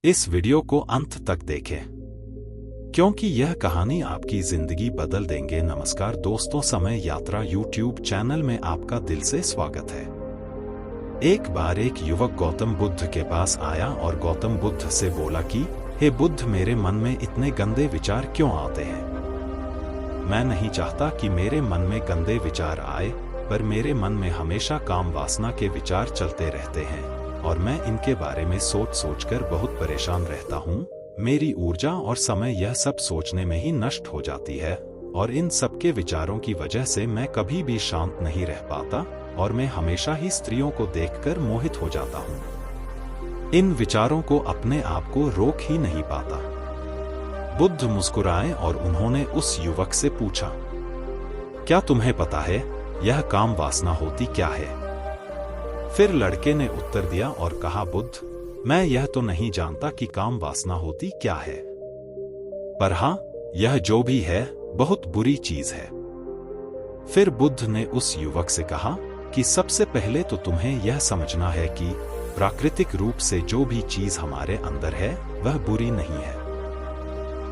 इस वीडियो को अंत तक देखें क्योंकि यह कहानी आपकी जिंदगी बदल देंगे। नमस्कार दोस्तों, समय यात्रा यूट्यूब चैनल में आपका दिल से स्वागत है। एक बार एक युवक गौतम बुद्ध के पास आया और गौतम बुद्ध से बोला कि हे बुद्ध, मेरे मन में इतने गंदे विचार क्यों आते हैं? मैं नहीं चाहता कि मेरे मन में गंदे विचार आए, पर मेरे मन में हमेशा काम वासना के विचार चलते रहते हैं और मैं इनके बारे में सोच सोचकर बहुत परेशान रहता हूँ। मेरी ऊर्जा और समय यह सब सोचने में ही नष्ट हो जाती है और इन सब के विचारों की वजह से मैं कभी भी शांत नहीं रह पाता और मैं हमेशा ही स्त्रियों को देखकर मोहित हो जाता हूँ। इन विचारों को अपने आप को रोक ही नहीं पाता। बुद्ध मुस्कुराए और उन्होंने उस युवक से पूछा, क्या तुम्हें पता है यह काम वासना होती क्या है? फिर लड़के ने उत्तर दिया और कहा, बुद्ध, मैं यह तो नहीं जानता कि काम वासना होती क्या है, पर हाँ, यह जो भी है बहुत बुरी चीज है। फिर बुद्ध ने उस युवक से कहा कि सबसे पहले तो तुम्हें यह समझना है कि प्राकृतिक रूप से जो भी चीज हमारे अंदर है वह बुरी नहीं है।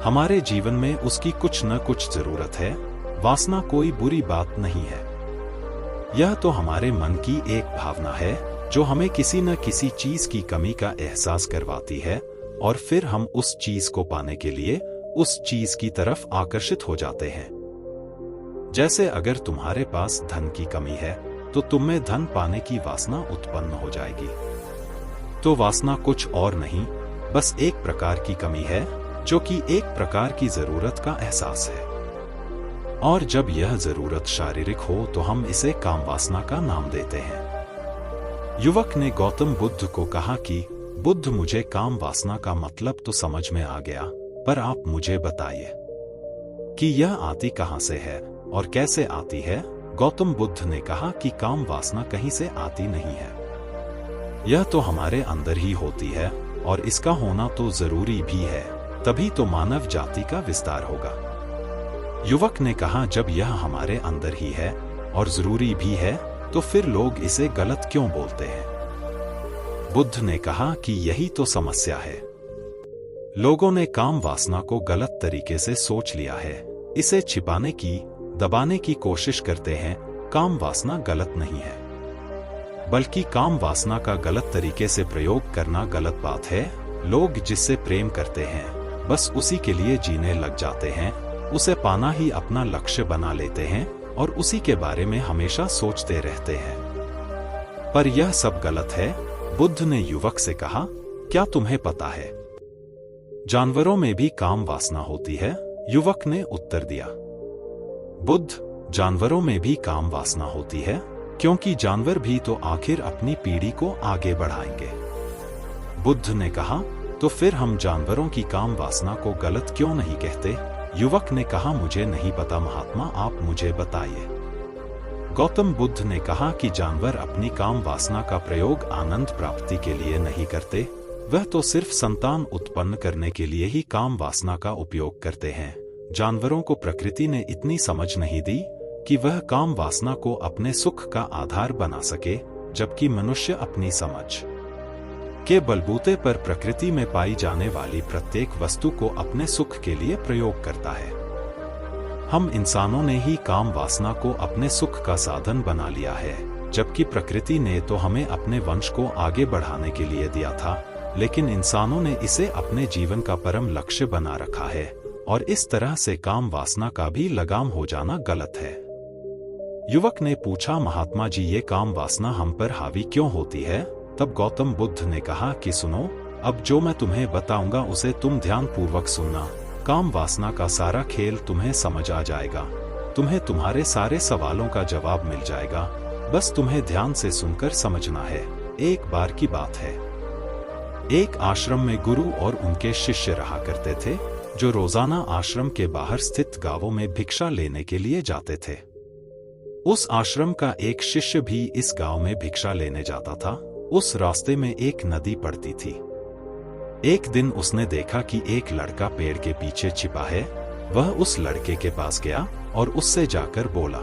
हमारे जीवन में उसकी कुछ न कुछ जरूरत है। वासना कोई बुरी बात नहीं है। यह तो हमारे मन की एक भावना है जो हमें किसी न किसी चीज की कमी का एहसास करवाती है और फिर हम उस चीज को पाने के लिए उस चीज की तरफ आकर्षित हो जाते हैं। जैसे अगर तुम्हारे पास धन की कमी है तो तुम में धन पाने की वासना उत्पन्न हो जाएगी। तो वासना कुछ और नहीं, बस एक प्रकार की कमी है जो कि एक प्रकार की जरूरत का एहसास है। और जब यह जरूरत शारीरिक हो तो हम इसे काम वासना का नाम देते हैं। युवक ने गौतम बुद्ध को कहा कि बुद्ध, मुझे काम वासना का मतलब तो समझ में आ गया, पर आप मुझे बताइए कि यह आती कहां से है और कैसे आती है? गौतम बुद्ध ने कहा कि काम वासना कहीं से आती नहीं है, यह तो हमारे अंदर ही होती है और इसका होना तो जरूरी भी है, तभी तो मानव जाति का विस्तार होगा। युवक ने कहा, जब यह हमारे अंदर ही है और जरूरी भी है तो फिर लोग इसे गलत क्यों बोलते हैं? बुद्ध ने कहा कि यही तो समस्या है। लोगों ने काम वासना को गलत तरीके से सोच लिया है, इसे छिपाने की, दबाने की कोशिश करते हैं। काम वासना गलत नहीं है, बल्कि काम वासना का गलत तरीके से प्रयोग करना गलत बात है। लोग जिससे प्रेम करते हैं बस उसी के लिए जीने लग जाते हैं, उसे पाना ही अपना लक्ष्य बना लेते हैं और उसी के बारे में हमेशा सोचते रहते हैं। पर यह सब गलत है। बुद्ध ने युवक से कहा, क्या तुम्हें पता है जानवरों में भी काम वासना होती है? युवक ने उत्तर दिया, बुद्ध, जानवरों में भी काम वासना होती है, क्योंकि जानवर भी तो आखिर अपनी पीढ़ी को आगे बढ़ाएंगे। बुद्ध ने कहा, तो फिर हम जानवरों की काम वासना को गलत क्यों नहीं कहते? युवक ने कहा, मुझे नहीं पता महात्मा, आप मुझे बताइए। गौतम बुद्ध ने कहा कि जानवर अपनी काम वासना का प्रयोग आनंद प्राप्ति के लिए नहीं करते, वह तो सिर्फ संतान उत्पन्न करने के लिए ही काम वासना का उपयोग करते हैं। जानवरों को प्रकृति ने इतनी समझ नहीं दी कि वह काम वासना को अपने सुख का आधार बना सके, जबकि मनुष्य अपनी समझ के बलबूते पर प्रकृति में पाई जाने वाली प्रत्येक वस्तु को अपने सुख के लिए प्रयोग करता है। हम इंसानों ने ही काम वासना को अपने सुख का साधन बना लिया है, जबकि प्रकृति ने तो हमें अपने वंश को आगे बढ़ाने के लिए दिया था, लेकिन इंसानों ने इसे अपने जीवन का परम लक्ष्य बना रखा है और इस तरह से काम वासना का भी लगाम हो जाना गलत है। युवक ने पूछा, महात्मा जी, ये काम वासना हम पर हावी क्यों होती है? तब गौतम बुद्ध ने कहा कि सुनो, अब जो मैं तुम्हें बताऊंगा उसे तुम ध्यान पूर्वक सुनना। काम वासना का सारा खेल तुम्हें समझ आ जाएगा, तुम्हें तुम्हारे सारे सवालों का जवाब मिल जाएगा, बस तुम्हें ध्यान से सुनकर समझना है। एक बार की बात है, एक आश्रम में गुरु और उनके शिष्य रहा करते थे, जो रोजाना आश्रम के बाहर स्थित गांवों में भिक्षा लेने के लिए जाते थे। उस आश्रम का एक शिष्य भी इस गांव में भिक्षा लेने जाता था। उस रास्ते में एक नदी पड़ती थी। एक दिन उसने देखा कि एक लड़का पेड़ के पीछे छिपा है। वह उस लड़के के पास गया और उससे जाकर बोला,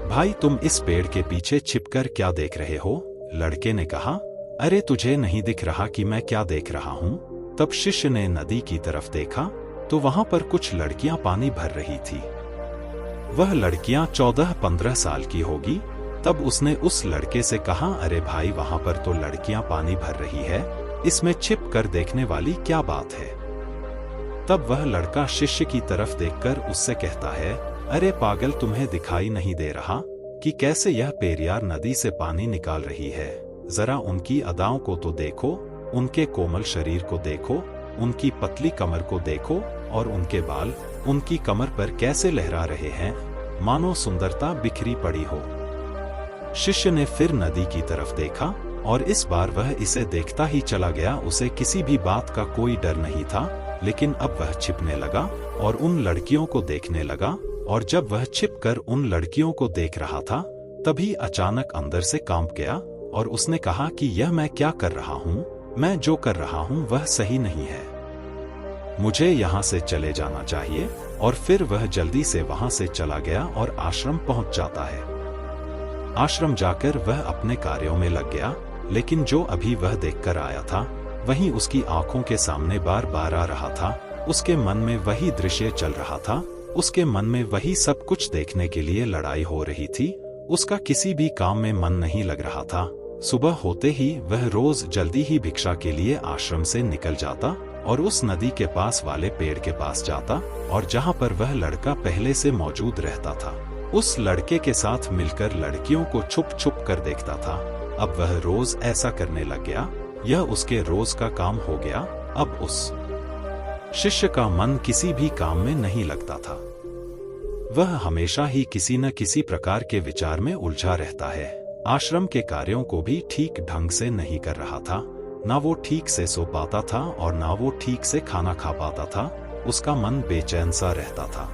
भाई, तुम इस पेड़ के पीछे छिपकर क्या देख रहे हो? लड़के ने कहा, अरे तुझे नहीं दिख रहा कि मैं क्या देख रहा हूँ? तब शिष्य ने नदी की तरफ देखा तो वहां पर कुछ लड़कियां पानी भर रही थी। वह लड़कियां 14-15 साल की होगी। तब उसने उस लड़के से कहा, अरे भाई, वहां पर तो लड़कियां पानी भर रही है, इसमें छिप कर देखने वाली क्या बात है? तब वह लड़का शिष्य की तरफ देखकर उससे कहता है, अरे पागल, तुम्हें दिखाई नहीं दे रहा कि कैसे यह पेरियार नदी से पानी निकाल रही है? जरा उनकी अदाओं को तो देखो, उनके कोमल शरीर को देखो, उनकी पतली कमर को देखो और उनके बाल उनकी कमर पर कैसे लहरा रहे हैं, मानो सुंदरता बिखरी पड़ी हो। शिष्य ने फिर नदी की तरफ देखा और इस बार वह इसे देखता ही चला गया। उसे किसी भी बात का कोई डर नहीं था, लेकिन अब वह छिपने लगा और उन लड़कियों को देखने लगा। और जब वह छिपकर उन लड़कियों को देख रहा था, तभी अचानक अंदर से कांप गया और उसने कहा कि यह मैं क्या कर रहा हूँ? मैं जो कर रहा हूँ वह सही नहीं है, मुझे यहाँ से चले जाना चाहिए। और फिर वह जल्दी से वहां से चला गया और आश्रम पहुंच जाता है। आश्रम जाकर वह अपने कार्यों में लग गया, लेकिन जो अभी वह देखकर आया था वही उसकी आंखों के सामने बार बार आ रहा था। उसके मन में वही दृश्य चल रहा था, उसके मन में वही सब कुछ देखने के लिए लड़ाई हो रही थी। उसका किसी भी काम में मन नहीं लग रहा था। सुबह होते ही वह रोज जल्दी ही भिक्षा के लिए आश्रम से निकल जाता और उस नदी के पास वाले पेड़ के पास जाता और जहां पर वह लड़का पहले से मौजूद रहता था, उस लड़के के साथ मिलकर लड़कियों को छुप छुप कर देखता था। अब वह रोज ऐसा करने लग गया, यह उसके रोज का काम हो गया। अब उस शिष्य का मन किसी भी काम में नहीं लगता था। वह हमेशा ही किसी न किसी प्रकार के विचार में उलझा रहता है। आश्रम के कार्यों को भी ठीक ढंग से नहीं कर रहा था। ना वो ठीक से सो पाता था और ना वो ठीक से खाना खा पाता था। उसका मन बेचैन सा रहता था।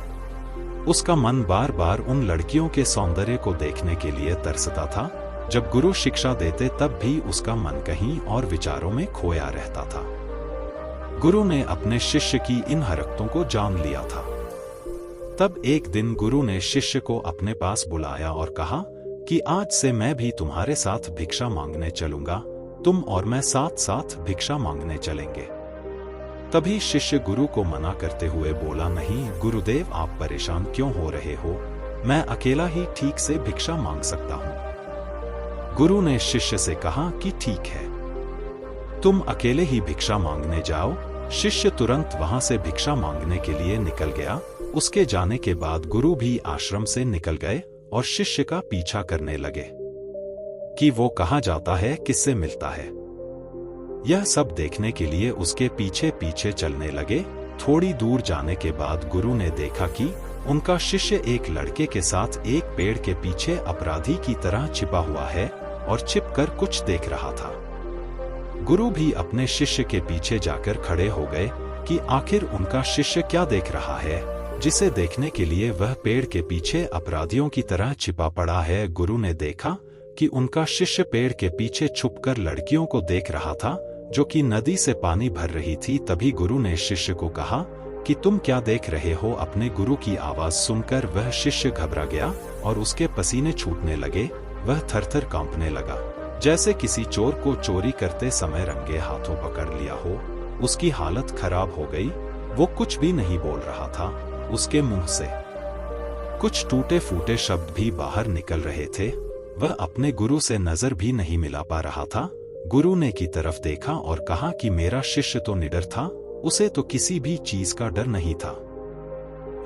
उसका मन बार बार उन लड़कियों के सौंदर्य को देखने के लिए तरसता था। जब गुरु शिक्षा देते तब भी उसका मन कहीं और विचारों में खोया रहता था। गुरु ने अपने शिष्य की इन हरकतों को जान लिया था। तब एक दिन गुरु ने शिष्य को अपने पास बुलाया और कहा कि आज से मैं भी तुम्हारे साथ भिक्षा मांगने चलूंगा, तुम और मैं साथ साथ भिक्षा मांगने चलेंगे। तभी शिष्य गुरु को मना करते हुए बोला, नहीं गुरुदेव, आप परेशान क्यों हो रहे हो? मैं अकेला ही ठीक से भिक्षा मांग सकता हूँ। गुरु ने शिष्य से कहा कि ठीक है, तुम अकेले ही भिक्षा मांगने जाओ। शिष्य तुरंत वहां से भिक्षा मांगने के लिए निकल गया। उसके जाने के बाद गुरु भी आश्रम से निकल गए और शिष्य का पीछा करने लगे कि वो कहाँ जाता है, किससे मिलता है। यह सब देखने के लिए उसके पीछे पीछे चलने लगे। थोड़ी दूर जाने के बाद गुरु ने देखा कि उनका शिष्य एक लड़के के साथ एक पेड़ के पीछे अपराधी की तरह छिपा हुआ है और छिपकर कुछ देख रहा था। गुरु भी अपने शिष्य के पीछे जाकर खड़े हो गए कि आखिर उनका शिष्य क्या देख रहा है, जिसे देखने के लिए वह पेड़ के पीछे अपराधियों की तरह छिपा पड़ा है। गुरु ने देखा कि उनका शिष्य पेड़ के पीछे छुपकर लड़कियों को देख रहा था, जो कि नदी से पानी भर रही थी। तभी गुरु ने शिष्य को कहा कि तुम क्या देख रहे हो? अपने गुरु की आवाज सुनकर वह शिष्य घबरा गया और उसके पसीने छूटने लगे। वह थरथर कांपने लगा, जैसे किसी चोर को चोरी करते समय रंगे हाथों पकड़ लिया हो। उसकी हालत खराब हो गई। वो कुछ भी नहीं बोल रहा था। उसके मुंह से कुछ टूटे फूटे शब्द भी बाहर निकल रहे थे। वह अपने गुरु से नजर भी नहीं मिला पा रहा था। गुरु ने की तरफ देखा और कहा कि मेरा शिष्य तो निडर था, उसे तो किसी भी चीज का डर नहीं था,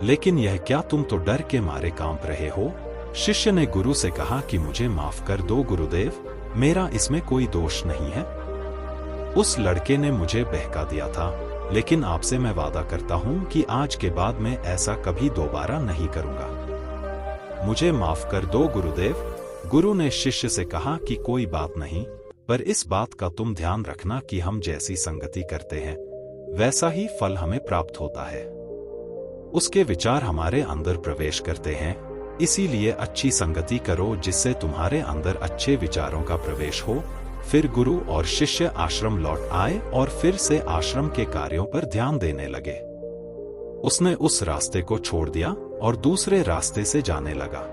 लेकिन यह क्या, तुम तो डर के मारे कांप रहे हो। शिष्य ने गुरु से कहा कि मुझे माफ कर दो गुरुदेव, मेरा इसमें कोई दोष नहीं है। उस लड़के ने मुझे बहका दिया था, लेकिन आपसे मैं वादा करता हूं कि आज के बाद मैं ऐसा कभी दोबारा नहीं करूंगा। मुझे माफ कर दो गुरुदेव। गुरु ने शिष्य से कहा कि कोई बात नहीं, पर इस बात का तुम ध्यान रखना कि हम जैसी संगति करते हैं वैसा ही फल हमें प्राप्त होता है। उसके विचार हमारे अंदर प्रवेश करते हैं, इसीलिए अच्छी संगति करो जिससे तुम्हारे अंदर अच्छे विचारों का प्रवेश हो। फिर गुरु और शिष्य आश्रम लौट आए और फिर से आश्रम के कार्यों पर ध्यान देने लगे। उसने उस रास्ते को छोड़ दिया और दूसरे रास्ते से जाने लगा।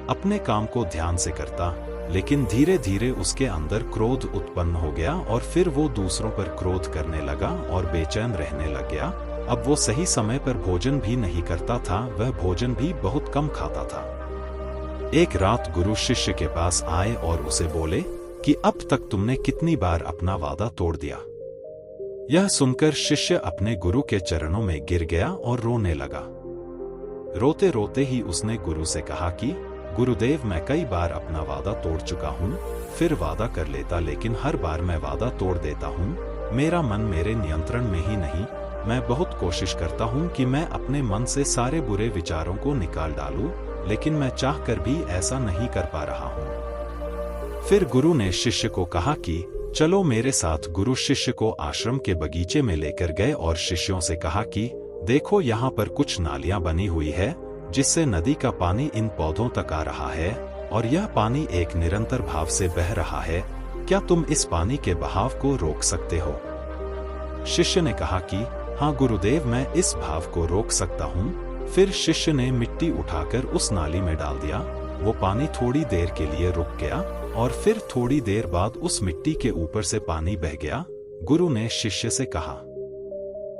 अपने काम को ध्यान से करता, लेकिन धीरे धीरे उसके अंदर क्रोध उत्पन्न हो गया और फिर वो दूसरों पर क्रोध करने लगा और बेचैन रहने लग गया। अब वो सही समय पर भोजन भी नहीं करता था, वह भोजन भी बहुत कम खाता था। एक रात गुरु शिष्य के पास आए और उसे बोले कि अब तक तुमने कितनी बार अपना वादा तोड़ दिया। यह सुनकर शिष्य अपने गुरु के चरणों में गिर गया और रोने लगा। रोते रोते ही उसने गुरु से कहा कि गुरुदेव, मैं कई बार अपना वादा तोड़ चुका हूँ, फिर वादा कर लेता, लेकिन हर बार मैं वादा तोड़ देता हूँ। मेरा मन मेरे नियंत्रण में ही नहीं। मैं बहुत कोशिश करता हूँ कि मैं अपने मन से सारे बुरे विचारों को निकाल डालूं, लेकिन मैं चाहकर भी ऐसा नहीं कर पा रहा हूँ। फिर गुरु ने शिष्य को कहा कि चलो मेरे साथ। गुरु शिष्य को आश्रम के बगीचे में लेकर गए और शिष्यों से कहा कि देखो, यहाँ पर कुछ नालियां बनी हुई है जिससे नदी का पानी इन पौधों तक आ रहा है और यह पानी एक निरंतर भाव से बह रहा है। क्या तुम इस पानी के बहाव को रोक सकते हो? शिष्य ने कहा कि हाँ गुरुदेव, मैं इस भाव को रोक सकता हूँ। फिर शिष्य ने मिट्टी उठाकर उस नाली में डाल दिया। वो पानी थोड़ी देर के लिए रुक गया और फिर थोड़ी देर बाद उस मिट्टी के ऊपर से पानी बह गया। गुरु ने शिष्य से कहा,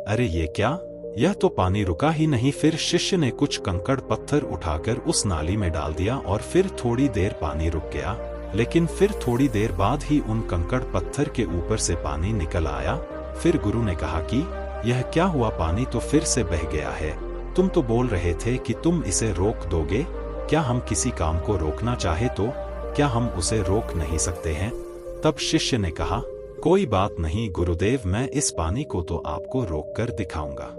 अरे ये क्या, यह तो पानी रुका ही नहीं। फिर शिष्य ने कुछ कंकड़ पत्थर उठाकर उस नाली में डाल दिया और फिर थोड़ी देर पानी रुक गया, लेकिन फिर थोड़ी देर बाद ही उन कंकड़ पत्थर के ऊपर से पानी निकल आया। फिर गुरु ने कहा कि यह क्या हुआ, पानी तो फिर से बह गया है। तुम तो बोल रहे थे कि तुम इसे रोक दोगे। क्या हम किसी काम को रोकना चाहे तो क्या हम उसे रोक नहीं सकते हैं? तब शिष्य ने कहा, कोई बात नहीं गुरुदेव, मैं इस पानी को तो आपको रोक कर दिखाऊंगा।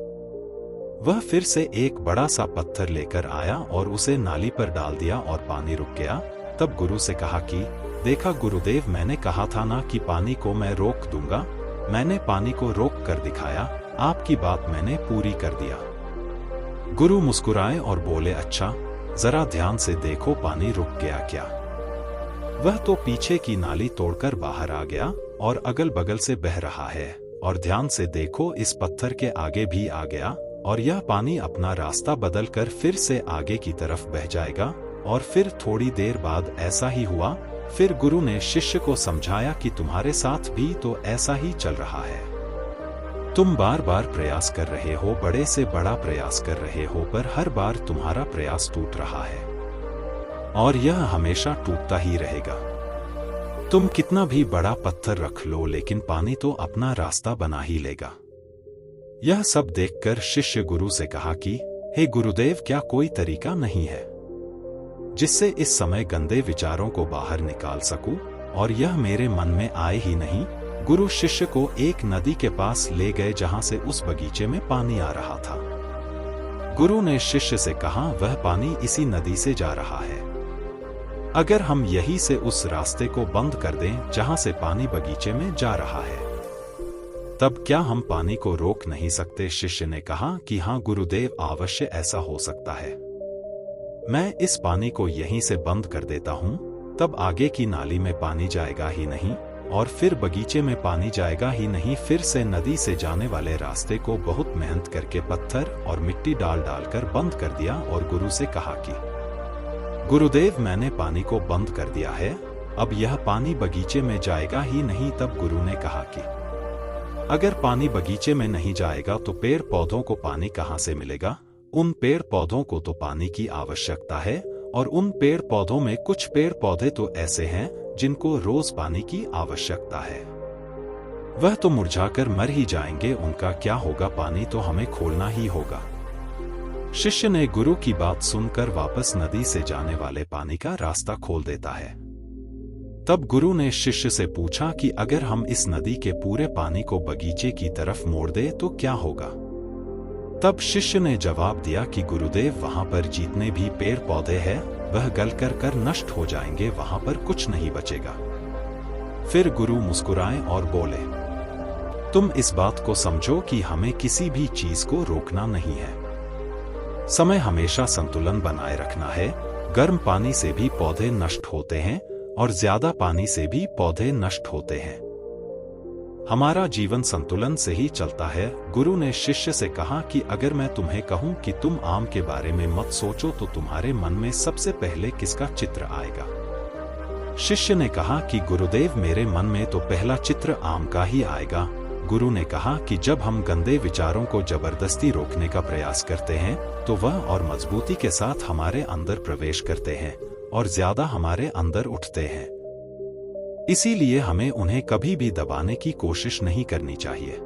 वह फिर से एक बड़ा सा पत्थर लेकर आया और उसे नाली पर डाल दिया और पानी रुक गया। तब गुरु से कहा कि देखा गुरुदेव, मैंने कहा था ना कि पानी को मैं रोक दूंगा। मैंने पानी को रोक कर दिखाया। आपकी बात मैंने पूरी कर दिया। गुरु मुस्कुराए और बोले, अच्छा जरा ध्यान से देखो, पानी रुक गया क्या? वह तो पीछे की नाली तोड़कर बाहर आ गया और अगल बगल से बह रहा है। और ध्यान से देखो, इस पत्थर के आगे भी आ गया और यह पानी अपना रास्ता बदलकर फिर से आगे की तरफ बह जाएगा। और फिर थोड़ी देर बाद ऐसा ही हुआ। फिर गुरु ने शिष्य को समझाया कि तुम्हारे साथ भी तो ऐसा ही चल रहा है। तुम बार बार प्रयास कर रहे हो, बड़े से बड़ा प्रयास कर रहे हो, पर हर बार तुम्हारा प्रयास टूट रहा है और यह हमेशा टूटता ही रहेगा। तुम कितना भी बड़ा पत्थर रख लो, लेकिन पानी तो अपना रास्ता बना ही लेगा। यह सब देखकर शिष्य गुरु से कहा कि हे गुरुदेव, क्या कोई तरीका नहीं है जिससे इस समय गंदे विचारों को बाहर निकाल सकूं और यह मेरे मन में आए ही नहीं? गुरु शिष्य को एक नदी के पास ले गए जहां से उस बगीचे में पानी आ रहा था। गुरु ने शिष्य से कहा, वह पानी इसी नदी से जा रहा है। अगर हम यहीं से उस रास्ते को बंद कर दें जहां से पानी बगीचे में जा रहा है, तब क्या हम पानी को रोक नहीं सकते? शिष्य ने कहा कि हाँ गुरुदेव, अवश्य ऐसा हो सकता है। मैं इस पानी को यहीं से बंद कर देता हूं, तब आगे की नाली में पानी जाएगा ही नहीं और फिर बगीचे में पानी जाएगा ही नहीं। फिर से नदी से जाने वाले रास्ते को बहुत मेहनत करके पत्थर और मिट्टी डाल डालकर बंद कर दिया और गुरु से कहा कि गुरुदेव, मैंने पानी को बंद कर दिया है, अब यह पानी बगीचे में जाएगा ही नहीं। तब गुरु ने कहा कि अगर पानी बगीचे में नहीं जाएगा तो पेड़ पौधों को पानी कहां से मिलेगा? उन पेड़ पौधों को तो पानी की आवश्यकता है और उन पेड़ पौधों में कुछ पेड़ पौधे तो ऐसे हैं जिनको रोज पानी की आवश्यकता है। वह तो मुरझाकर मर ही जाएंगे, उनका क्या होगा? पानी तो हमें खोलना ही होगा। शिष्य ने गुरु की बात सुनकर वापस नदी से जाने वाले पानी का रास्ता खोल देता है। तब गुरु ने शिष्य से पूछा कि अगर हम इस नदी के पूरे पानी को बगीचे की तरफ मोड़ दें तो क्या होगा? तब शिष्य ने जवाब दिया कि गुरुदेव, वहां पर जितने भी पेड़ पौधे हैं वह गलकर कर नष्ट हो जाएंगे, वहां पर कुछ नहीं बचेगा। फिर गुरु मुस्कुराए और बोले, तुम इस बात को समझो कि हमें किसी भी चीज को रोकना नहीं है। समय हमेशा संतुलन बनाए रखना है। गर्म पानी से भी पौधे नष्ट होते हैं और ज्यादा पानी से भी पौधे नष्ट होते हैं। हमारा जीवन संतुलन से ही चलता है। गुरु ने शिष्य से कहा कि अगर मैं तुम्हें कहूं कि तुम आम के बारे में मत सोचो तो तुम्हारे मन में सबसे पहले किसका चित्र आएगा? शिष्य ने कहा कि गुरुदेव, मेरे मन में तो पहला चित्र आम का ही आएगा। गुरु ने कहा कि जब हम गंदे विचारों को जबरदस्ती रोकने का प्रयास करते हैं तो वह और मजबूती के साथ हमारे अंदर प्रवेश करते हैं और ज्यादा हमारे अंदर उठते हैं। इसीलिए हमें उन्हें कभी भी दबाने की कोशिश नहीं करनी चाहिए।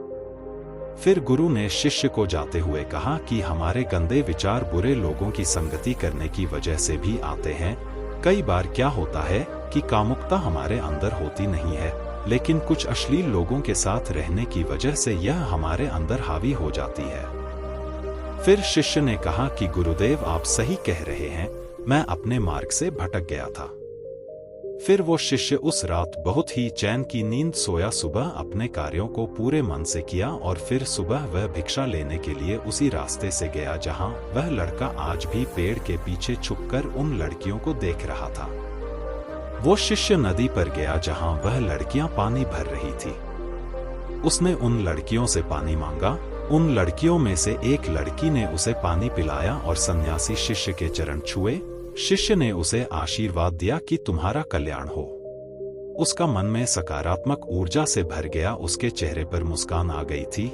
फिर गुरु ने शिष्य को जाते हुए कहा कि हमारे गंदे विचार बुरे लोगों की संगति करने की वजह से भी आते हैं। कई बार क्या होता है कि कामुकता हमारे अंदर होती नहीं है, लेकिन कुछ अश्लील लोगों के साथ रहने की वजह से यह हमारे अंदर हावी हो जाती है। फिर शिष्य ने कहा कि गुरुदेव, आप सही कह रहे हैं, मैं अपने मार्ग से भटक गया था। फिर वो शिष्य उस रात बहुत ही चैन की नींद सोया। सुबह अपने कार्यों को पूरे मन से किया और फिर सुबह वह भिक्षा लेने के लिए उसी रास्ते से गया जहां वह लड़का आज भी पेड़ के पीछे छुपकर उन लड़कियों को देख रहा था। वो शिष्य नदी पर गया जहां वह लड़कियां पानी भर रही थी। उसने उन लड़कियों से पानी मांगा। उन लड़कियों में से एक लड़की ने उसे पानी पिलाया और सन्यासी शिष्य के चरण छुए। शिष्य ने उसे आशीर्वाद दिया कि तुम्हारा कल्याण हो। उसका मन में सकारात्मक ऊर्जा से भर गया। उसके चेहरे पर मुस्कान आ गई थी,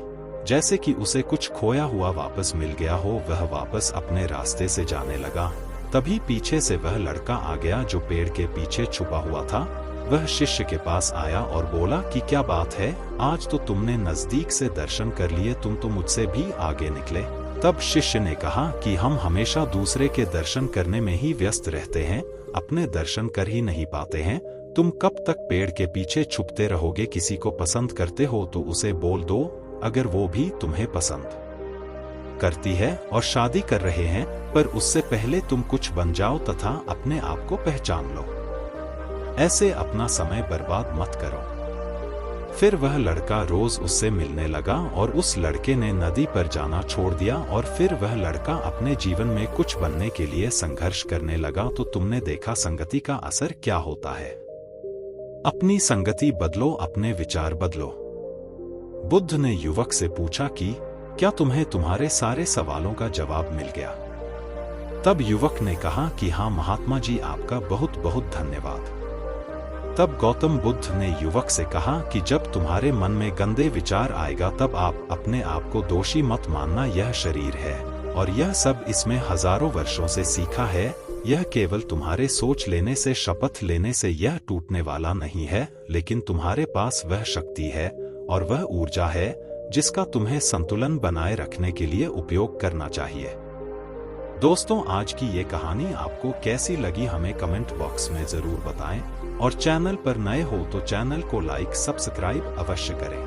जैसे कि उसे कुछ खोया हुआ वापस मिल गया हो। वह वापस अपने रास्ते से जाने लगा। तभी पीछे से वह लड़का आ गया जो पेड़ के पीछे छुपा हुआ था। वह शिष्य के पास आया और बोला कि क्या बात है, आज तो तुमने नजदीक से दर्शन कर लिए, तुम तो मुझसे भी आगे निकले। तब शिष्य ने कहा कि हम हमेशा दूसरे के दर्शन करने में ही व्यस्त रहते हैं, अपने दर्शन कर ही नहीं पाते हैं। तुम कब तक पेड़ के पीछे छुपते रहोगे? किसी को पसंद करते हो तो उसे बोल दो, अगर वो भी तुम्हें पसंद करती है और शादी कर रहे हैं, पर उससे पहले तुम कुछ बन जाओ तथा अपने आप को पहचान लो। ऐसे अपना समय बर्बाद मत करो। फिर वह लड़का रोज उससे मिलने लगा और उस लड़के ने नदी पर जाना छोड़ दिया और फिर वह लड़का अपने जीवन में कुछ बनने के लिए संघर्ष करने लगा। तो तुमने देखा संगति का असर क्या होता है। अपनी संगति बदलो, अपने विचार बदलो। बुद्ध ने युवक से पूछा कि क्या तुम्हें तुम्हारे सारे सवालों का जवाब मिल गया? तब युवक ने कहा कि हाँ महात्मा जी, आपका बहुत बहुत धन्यवाद। तब गौतम बुद्ध ने युवक से कहा कि जब तुम्हारे मन में गंदे विचार आएगा तब आप अपने आप को दोषी मत मानना। यह शरीर है और यह सब इसमें हजारों वर्षों से सीखा है। यह केवल तुम्हारे सोच लेने से, शपथ लेने से यह टूटने वाला नहीं है, लेकिन तुम्हारे पास वह शक्ति है और वह ऊर्जा है जिसका तुम्हें संतुलन बनाए रखने के लिए उपयोग करना चाहिए। दोस्तों, आज की ये कहानी आपको कैसी लगी हमें कमेंट बॉक्स में जरूर बताएं और चैनल पर नए हो तो चैनल को लाइक, सब्सक्राइब अवश्य करें।